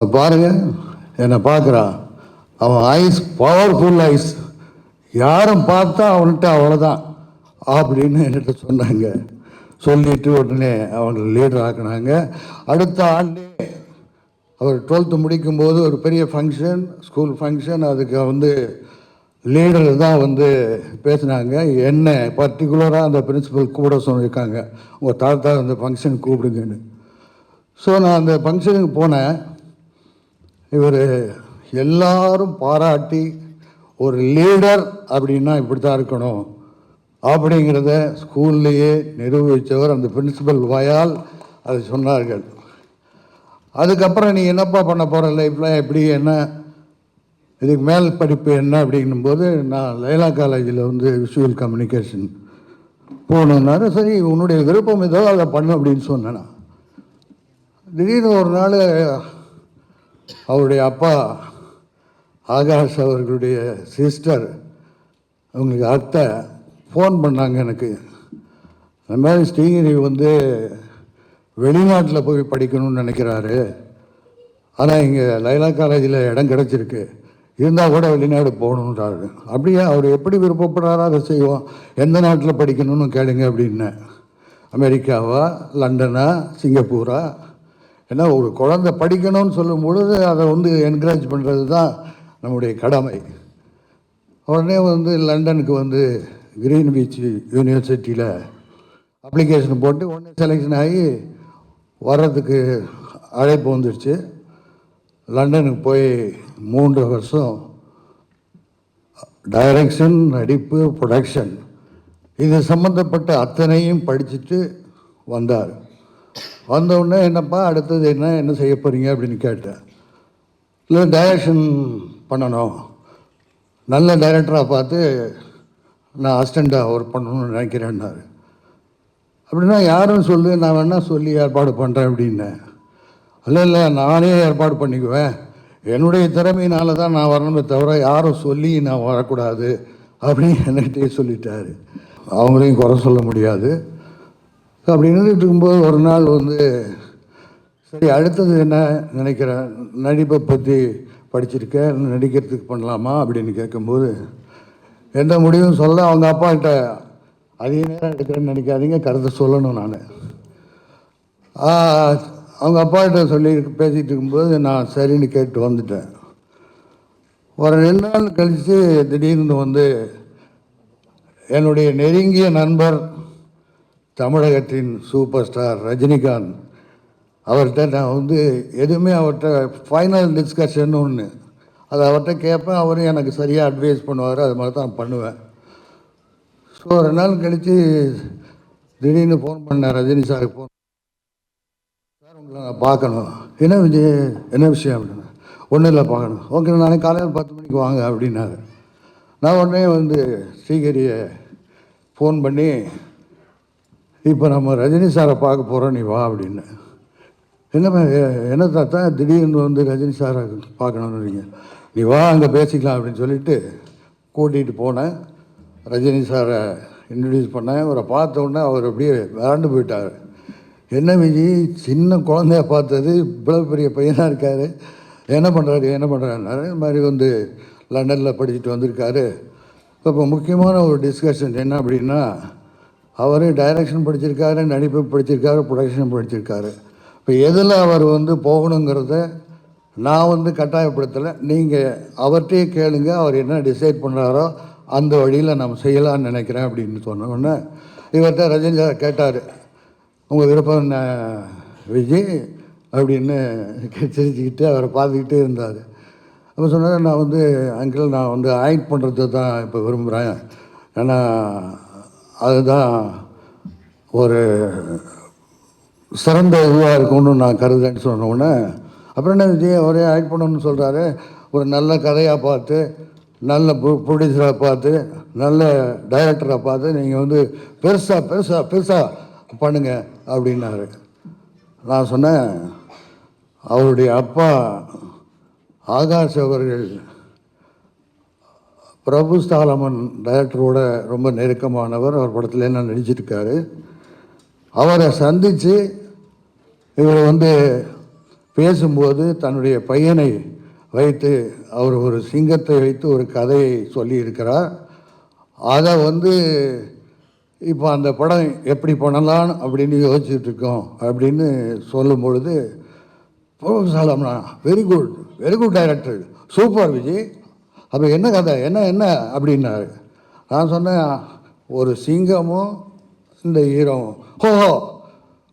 பாருங்க, என்னை பார்க்குறான். அவன் ஐஸ் பவர்ஃபுல் ஐஸ், யாரும் பார்த்தா அவன்கிட்ட அவ்வளோதான் அப்படின்னு என்கிட்ட சொன்னாங்க. சொல்லிட்டு உடனே அவங்க லீடர் ஆக்கினாங்க. அடுத்த ஆண்டு அவர் 12th முடிக்கும்போது ஒரு பெரிய ஃபங்க்ஷன், ஸ்கூல் ஃபங்க்ஷன். அதுக்கு லீடர் தான் பேசினாங்க. என்ன பர்டிகுலராக அந்த பிரின்சிபல் கூட சொல்லியிருக்காங்க, உங்கள் தாத்தா அந்த ஃபங்க்ஷன் கூப்பிடுங்கன்னு. ஸோ நான் அந்த ஃபங்க்ஷனுக்கு போனேன். இவர் எல்லாரும் பாராட்டி, ஒரு லீடர் அப்படின்னா இப்படி தான் இருக்கணும் அப்படிங்கிறத ஸ்கூல்லையே நிரூபித்தவர் அந்த பிரின்சிபல் வாயால் அதை சொன்னார்கள். அதுக்கப்புறம் நீ என்னப்பா பண்ண போகிற லைஃப்பில், எப்படி என்ன, இதுக்கு மேல் படிப்பு என்ன அப்படிங்கும்போது, நான் லைலா காலேஜில் விஷுவல் கம்யூனிகேஷன் போகணுன்னாரு. சரி, உன்னுடைய விருப்பம் ஏதோ அதை பண்ணு அப்படின்னு சொன்னேன். திடீர்னு ஒரு நாள் அவருடைய அப்பா ஆகாஷ் அவர்களுடைய சிஸ்டர், அவங்களுக்கு அத்தை ஃபோன் பண்ணாங்க எனக்கு. அந்த மாதிரி ஸ்ரீகிரி வெளிநாட்டில் போய் படிக்கணும்னு நினைக்கிறாரு, ஆனால் இங்கே லைலா காலேஜில் இடம் கிடச்சிருக்கு, இருந்தால் கூட வெளிநாடு போகணுன்றாரு. அப்படியே அவர் எப்படி விருப்பப்படுறாரோ அதை செய்வோம், எந்த நாட்டில் படிக்கணும்னு கேளுங்க அப்படின்னேன். அமெரிக்காவா, லண்டனா, சிங்கப்பூரா? ஏன்னா ஒரு குழந்தை படிக்கணும்னு சொல்லும் பொழுது அதை என்கரேஜ் பண்ணுறது தான் நம்முடைய கடமை. உடனே லண்டனுக்கு கிரீன் பீச் யூனிவர்சிட்டியில் அப்ளிகேஷன் போட்டு உடனே செலெக்ஷன் ஆகி வர்றதுக்கு அழைப்பு வந்துடுச்சு. லண்டனுக்கு போய் 3 வருஷம் டைரக்ஷன், நடிப்பு, ப்ரொடக்ஷன் இது சம்மந்தப்பட்ட அத்தனையும் படிச்சுட்டு வந்தார். வந்தவுடனே, என்னப்பா அடுத்தது என்ன செய்ய போகிறீங்க அப்படின்னு கேட்டேன். இல்லை, டைரக்ஷன் பண்ணணும், நல்ல டைரக்டராக பார்த்து நான் அசிஸ்டண்ட்டாக ஒர்க் பண்ணணும்னு நினைக்கிறேன்னாரு. அப்படின்னா யாரும் சொல்லு, நான் வேணால் சொல்லி ஏற்பாடு பண்ணுறேன் அப்படின்னேன். இல்லை, நானே ஏற்பாடு பண்ணிக்குவேன், என்னுடைய திறமையினால தான் நான் வரணுமே தவிர யாரும் சொல்லி நான் வரக்கூடாது அப்படின்னு என்கிட்டே சொல்லிட்டாரு. அவங்களையும் குறை சொல்ல முடியாது. அப்படின்னு இருக்கும்போது ஒரு நாள் சரி, அடுத்தது என்ன நினைக்கிறேன், நடிப்பை பற்றி படிச்சிருக்கேன், நடிக்கிறதுக்கு பண்ணலாமா அப்படின்னு கேட்கும்போது எந்த முடிவும் சொல்ல. அவங்க அப்பாக்கிட்ட அதிக நேரம் எடுக்கிறேன்னு நினைக்காதீங்க, கருத்தை சொல்லணும். நான் அவங்க அப்பாக்கிட்ட சொல்லி பேசிகிட்டு இருக்கும்போது நான் சரின்னு கேட்டு வந்துட்டேன். ஒரு 2 நாள் கழித்து திடீர்னு என்னுடைய நெருங்கிய நண்பர், தமிழகத்தின் சூப்பர் ஸ்டார் ரஜினிகாந்த், அவர்கிட்ட நான் எதுவுமே அவர்கிட்ட ஃபைனல் டிஸ்கஷன் ஒன்று, அதை அவர்கிட்ட கேட்பேன், அவரும் எனக்கு சரியாக அட்வைஸ் பண்ணுவார், அது மாதிரி தான் பண்ணுவேன். ஸோ 2 நாள் கழித்து திடீர்னு ஃபோன் பண்ணேன், ரஜினி சாருக்கு ஃபோன். சார், உங்களை நான் பார்க்கணும். என்ன விஜய், என்ன விஷயம் அப்படின்னா, ஒன்றும் இல்லை, பார்க்கணும். ஓகே, நாளைக்கு காலையில் 10 மணிக்கு வாங்க அப்படின்னாரு. நான் உடனே ஸ்ரீகிரியை ஃபோன் பண்ணி, இப்போ நம்ம ரஜினி சாரை பார்க்க போகிறோம், நீ வா அப்படின்னு. என்ன தாத்தா திடீர்னு ரஜினி சாரை பார்க்கணுன்னு, நீ வா அங்கே பேசிக்கலாம் அப்படின்னு சொல்லிட்டு கூட்டிகிட்டு போனேன். ரஜினி சாரை இன்ட்ரடியூஸ் பண்ணேன். அவரை பார்த்த உடனே அவர் அப்படியே விளாண்டு போயிட்டார். என்ன விஜய், சின்ன குழந்தைய பார்த்தது, இவ்வளோ பெரிய பையனாக இருக்கார், என்ன பண்ணுறாருன்னாரு. இது மாதிரி லண்டனில் படிச்சுட்டு வந்திருக்காரு. இப்போ முக்கியமான ஒரு டிஸ்கஷன் என்ன அப்படின்னா, அவர் டைரக்ஷன் படிச்சிருக்காரு, நடிப்பு படிச்சிருக்காரு, ப்ரொடக்ஷன் படிச்சிருக்காரு. இப்போ எதில் அவர் போகணுங்கிறத நான் கட்டாயப்படுத்தலை, நீங்கள் அவர்கிட்டயே கேளுங்க, அவர் என்ன டிசைட் பண்ணுறாரோ அந்த வழியில் நம்ம செய்யலான்னு நினைக்கிறேன் அப்படின்னு சொன்ன உடனே இவர்கிட்ட ரஜினி சார் கேட்டார், உங்கள் விருப்பம் என்ன விஜய் அப்படின்னு சிரிச்சுக்கிட்டு அவரை பார்த்துக்கிட்டே இருந்தார். அப்போ சொன்னார், நான் அங்கிள், நான் ஆக்ட் பண்ணுறது தான் இப்போ விரும்புகிறேன், ஏன்னா அதுதான் ஒரு சிறந்த இதுவாக இருக்கும்னு நான் கருதுன்னு சொன்னோன்னே, அப்புறம் என்ன விஜய் அவரே ஆக்ட் பண்ணணும்னு சொல்கிறாரு, ஒரு நல்ல கதையாக பார்த்து, நல்ல ப்ரொடியூசராக பார்த்து, நல்ல டைரக்டராக பார்த்து நீங்கள் பெருசாக பண்ணுங்க அப்படின்னாரு. நான் சொன்னேன், அவருடைய அப்பா ஆகாஷ் அவர்கள் பிரபு ஸ்தாலமன் டைரக்டரோட ரொம்ப நெருக்கமானவர், அவர் படத்தில் என்ன நடிச்சிருக்காரு. அவரை சந்தித்து இவர் பேசும்போது தன்னுடைய பையனை வைத்து அவர் ஒரு சிங்கத்தை வைத்து ஒரு கதையை சொல்லியிருக்கிறார். அதை வந்து இப்போ அந்த படம் எப்படி பண்ணலாம் அப்படின்னு யோசிச்சுட்டு இருக்கோம் அப்படின்னு சொல்லும் பொழுது, சாலம்னா very good director, super Vijay, அப்போ என்ன கதை என்ன அப்படின்னாரு. நான் சொன்னேன், ஒரு சிங்கமும் இந்த ஹீரோவும். ஹோஹோ,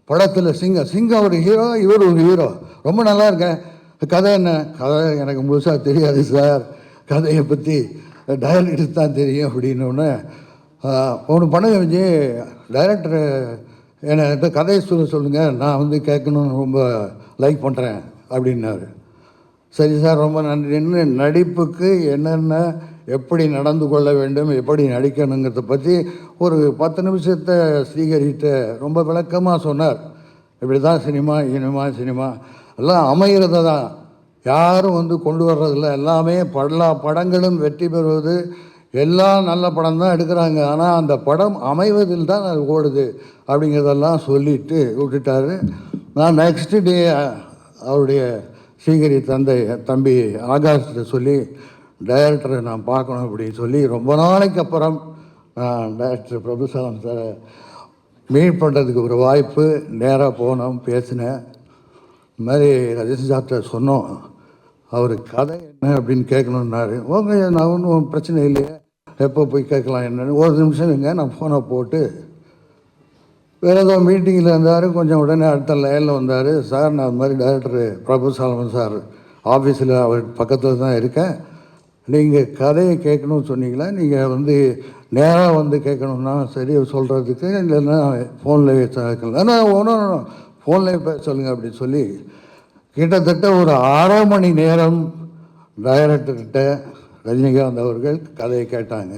படத்தில் சிங்கம் ஒரு ஹீரோ, இவர் ஒரு ஹீரோ, ரொம்ப நல்லா இருக்கேன். கதை என்ன? கதை எனக்கு முழுசாக தெரியாது சார், கதையை பற்றி டைரக்டருக்கு தான் தெரியும் அப்படின்னோடனே, ஒன்று பண்ணுங்க விஜய், டைரக்டரு என்னை கதையை சொல்லுங்கள், நான் வந்து கேட்கணுன்னு ரொம்ப லைக் பண்ணுறேன் அப்படின்னாரு. சரி சார், ரொம்ப நன்றின்னு நடிப்புக்கு என்னென்ன எப்படி நடந்து கொள்ள வேண்டும், எப்படி நடிக்கணுங்கிறத பற்றி ஒரு 10 நிமிஷத்தை ஸ்ரீகரிட்ட ரொம்ப விளக்கமாக சொன்னார். இப்படி தான் சினிமா எல்லாம் அமைகிறத தான், யாரும் வந்து கொண்டு வர்றதில்ல, எல்லாமே படங்களும் வெற்றி பெறுவது, எல்லாம் நல்ல படம் தான் எடுக்கிறாங்க, ஆனால் அந்த படம் அமைவதில் தான் அது ஓடுது அப்படிங்கிறதெல்லாம் சொல்லிட்டு விட்டுட்டார். நான் நெக்ஸ்ட் டே அவருடைய ஸ்ரீகரி தம்பி ஆகாஷ்கிட்ட சொல்லி, டைரக்டரை நான் பார்க்கணும் அப்படின்னு சொல்லி ரொம்ப நாளைக்கு அப்புறம் நான் டைரக்டர் பிரபுசாலம் சாரை மீட் பண்ணுறதுக்கு ஒரு வாய்ப்பு, நேராக போனோம், பேசினேன். இந்த மாதிரி ரஜினி சார்கிட்ட சொன்னோம், அவர் கதை என்ன அப்படின்னு கேட்கணுன்னாரு. ஓகே, நான் ஒன்றும் பிரச்சனை இல்லையே, எப்போ போய் கேட்கலாம் என்னன்னு. ஒரு நிமிஷம் இருங்க, நான் ஃபோனை போட்டு வேறு ஏதோ மீட்டிங்கில் இருந்தார், கொஞ்சம் உடனே அடுத்த லைனில் வந்தார். சார், நான் அது மாதிரி டைரக்டர் பிரபுசாலமன் சார் ஆஃபீஸில் அவர் பக்கத்தில் தான் இருக்கேன், நீங்கள் கதையை கேட்கணும்னு சொன்னீங்களா, நீங்கள் வந்து நேராக வந்து கேட்கணுன்னா சரி சொல்கிறதுக்கு, இல்லைன்னா ஃபோனில் கேட்கலாம், ஆனால் ஒன்றும் ஃபோனில் பேச சொல்லுங்கள் அப்படின்னு சொல்லி கிட்டத்தட்ட ஒரு 1/2 மணி நேரம் டைரக்டர்கிட்ட ரஜினிகாந்த் அவர்கள் கதையை கேட்டாங்க.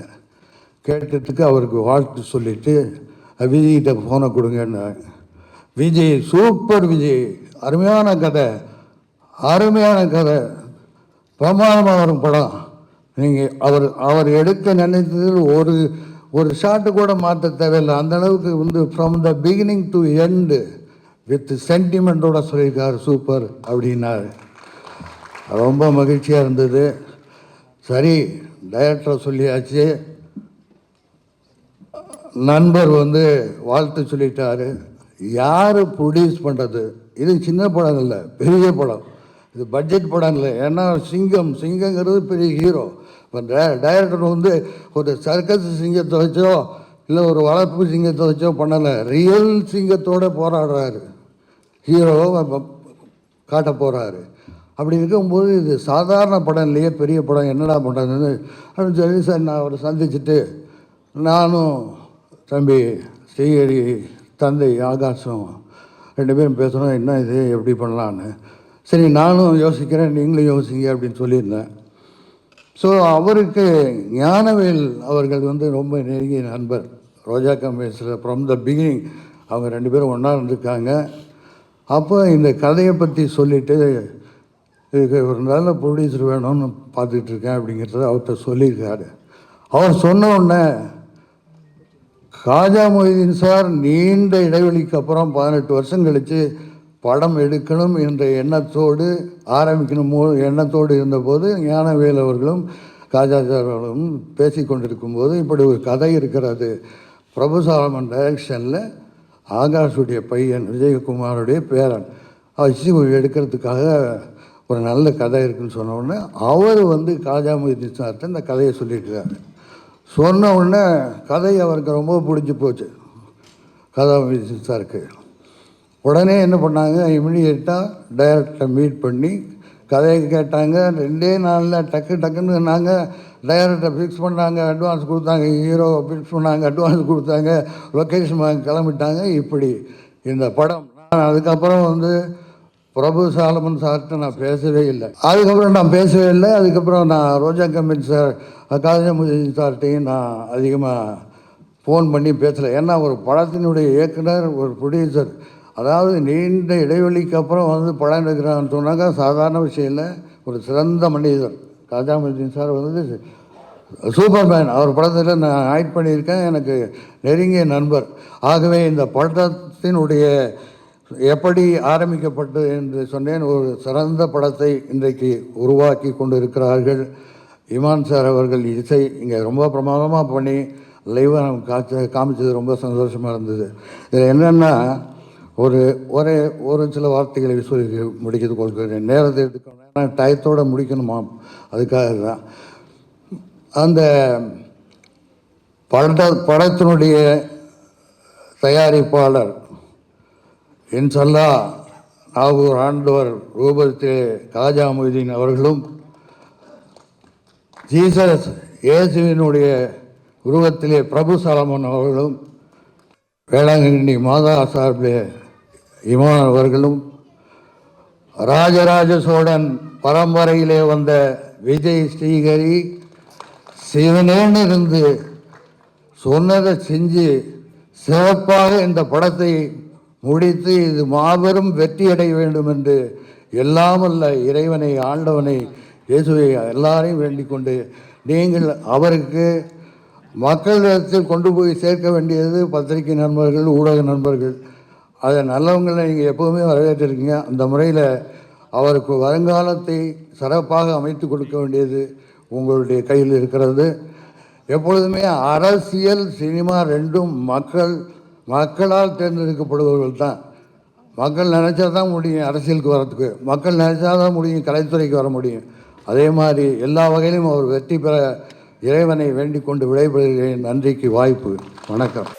கேட்டதுக்கு அவருக்கு வாழ்த்து சொல்லிவிட்டு விஜய்கிட்ட ஃபோனை கொடுங்கன்னாங்க. விஜய், சூப்பர் விஜய், அருமையான கதை, பிரமாதமாக வரும் படம். நீங்கள் அவர் எடுக்க நினைத்ததில் ஒரு ஷாட்டு கூட மாற்ற தேவையில்லை, அந்த அளவுக்கு வந்து from the beginning to end with சென்டிமெண்ட்டோட சொல்லியிருக்கார், சூப்பர் அப்படின்னாரு. ரொம்ப மகிழ்ச்சியாக இருந்தது. சரி, டைரக்டரை சொல்லியாச்சு, நண்பர் வந்து வாழ்த்து சொல்லிட்டாரு. யார் ப்ரொடியூஸ் பண்ணுறது? இது சின்ன படம் இல்லை, பெரிய படம், இது பட்ஜெட் படம் இல்லை. ஏன்னா சிங்கங்கிறது பெரிய ஹீரோ. இப்போ டைரக்டர் வந்து ஒரு சர்க்கஸ் சிங்கத்தை வச்சோ இல்லை ஒரு வளர்ப்பு சிங்கத்தை வச்சோ பண்ணலை, ரியல் சிங்கத்தோடு போராடுறாரு, ஹீரோவை காட்ட போகிறாரு. அப்படி இருக்கும்போது இது சாதாரண படம் இல்லையே, பெரிய படம், என்னடா பண்ணுறது அப்படின்னு சொல்லி சார் நான் அவரை சந்திச்சுட்டு, நானும் தம்பி ஸ்ரீஹரி தந்தை ஆகாஷும் 2 பேரும் பேசுகிறோம், என்ன இது எப்படி பண்ணலான்னு. சரி, நானும் யோசிக்கிறேன், நீங்களும் யோசிங்க அப்படின்னு சொல்லியிருந்தேன். ஸோ அவருக்கு ஞானவேல் அவர்கள் வந்து ரொம்ப நெருங்கிய நண்பர், ரோஜா கம்பெனிஸில் ஃப்ரம் த பிகினிங் அவங்க 2 பேரும் ஒன்றா இருந்திருக்காங்க. அப்போ இந்த கதையை பற்றி சொல்லிவிட்டு, இதுக்கு ஒரு நல்ல ப்ரொடியூசர் வேணும்னு பார்த்துக்கிட்டு இருக்கேன் அப்படிங்கிறத அவர்கிட்ட சொல்லியிருக்காரு. அவர் சொன்ன உடனே, காஜா மொய்தீன் சார் நீண்ட இடைவெளிக்கு அப்புறம் 18 வருஷம் கழித்து படம் எடுக்கணும் என்ற எண்ணத்தோடு எண்ணத்தோடு இருந்தபோது ஞானவேல் அவர்களும் காஜா சார் அவர்களும் பேசி கொண்டிருக்கும்போது, இப்படி ஒரு கதை இருக்கிறது, பிரபுசாலமன் டைரக்ஷனில் ஆகாஷுடைய பையன் விஜயகுமாருடைய பேரன் வச்சு எடுக்கிறதுக்காக ஒரு நல்ல கதை இருக்குதுன்னு சொன்ன உடனே அவர் வந்து காஜா மொய்தீன் சார்கிட்ட இந்த கதையை சொல்லியிருக்காரு. சொன்ன உடனே கதை அவருக்கு ரொம்ப பிடிச்சி போச்சு காஜா மொய்தீன் சாருக்கு. உடனே என்ன பண்ணாங்க, இமிடியேட்டாக டைரக்டரை மீட் பண்ணி கதையை கேட்டாங்க. 2 நாளில் டக்குன்னு நாங்கள் டைரக்டரை ஃபிக்ஸ் பண்ணாங்க, அட்வான்ஸ் கொடுத்தாங்க, ஹீரோவை ஃபிக்ஸ் பண்ணாங்க, அட்வான்ஸ் கொடுத்தாங்க, லொக்கேஷன் வாங்கி கிளம்பிட்டாங்க. இப்படி இந்த படம், நான் அதுக்கப்புறம் வந்து பிரபுசாலமன் சார்கிட்ட நான் பேசவே இல்லை. அதுக்கப்புறம் நான் ரோஜா கம்பெனி சார் காஜா மொய்தீன் சார்கிட்டையும் நான் அதிகமாக ஃபோன் பண்ணி பேசலை. ஏன்னா ஒரு படத்தினுடைய இயக்குனர், ஒரு ப்ரொடியூசர், அதாவது நீண்ட இடைவெளிக்கு அப்புறம் வந்து படம் எடுக்கிறான்னு சொன்னாங்க, சாதாரண விஷயம் இல்லை. ஒரு சிறந்த மனிதர் காஜா மொய்தீன் சார் வந்து சூப்பர்மேன், அவர் படத்தில் நான் ஆக்ட் பண்ணியிருக்கேன், எனக்கு நெருங்கிய நண்பர். ஆகவே இந்த படத்தினுடைய எப்படி ஆரம்பிக்கப்பட்டது என்று சொன்னேன். ஒரு சிறந்த படத்தை இன்றைக்கு உருவாக்கி கொண்டு இருக்கிறார்கள். இமான் சார் அவர்கள் இசை இங்கே ரொம்ப பிரமாதமாக பண்ணி லைவாக நமக்கு காமிச்சது ரொம்ப சந்தோஷமாக இருந்தது. இதில் என்னென்னா ஒரு சில வார்த்தைகளை சொல்லி முடிக்கிறது கொள்கிறேன். நேரத்தை எடுத்துக்கணும், டயத்தோடு முடிக்கணுமா, அதுக்காக தான். அந்த படத்தினுடைய தயாரிப்பாளர் இன்ஷல்லா நாகூர் ஆண்டவர் ரூபத்திலே காஜா மொய்தீன் அவர்களும், ஜீசஸ் இயேசுவினுடைய உருவத்திலே பிரபு சாலமன் அவர்களும், வேளாங்கண்ணி மாதா சார்பிலே இமான் அவர்களும், ராஜராஜ சோழன் பரம்பரையிலே வந்த விஜய் ஸ்ரீகரி சிவனேன்னு இருந்து சொன்னதை செஞ்சு சிறப்பாக இந்த படத்தை முடித்து இது மாபெரும் வெற்றியடைய வேண்டும் என்று எல்லாமல்ல இறைவனை, ஆண்டவனை, இயேசுவை எல்லாரையும் வேண்டிக் கொண்டு, நீங்கள் அவருக்கு மக்களிடத்தில் கொண்டு போய் சேர்க்க வேண்டியது பத்திரிகை நண்பர்கள், ஊடக நண்பர்கள். அதை நல்லவங்களை நீங்கள் எப்போவுமே வரவேற்றிருக்கீங்க. அந்த முறையில் அவருக்கு வருங்காலத்தை சிறப்பாக அமைத்து கொடுக்க வேண்டியது உங்களுடைய கையில் இருக்கிறது. எப்பொழுதுமே அரசியல், சினிமா ரெண்டும் மக்களால் தேர்ந்தெடுக்கப்படுபவர்கள் தான். மக்கள் நினச்சா தான் முடியும் அரசியலுக்கு வரத்துக்கு, மக்கள் நினச்சா தான் முடியும் கலைத்துறைக்கு வர முடியும். அதே மாதிரி எல்லா வகையிலும் அவர் வெற்றி பெற இறைவனை வேண்டிக் கொண்டு விடைபெறுகிறேன். நன்றிக்கு வாய்ப்பு. வணக்கம்.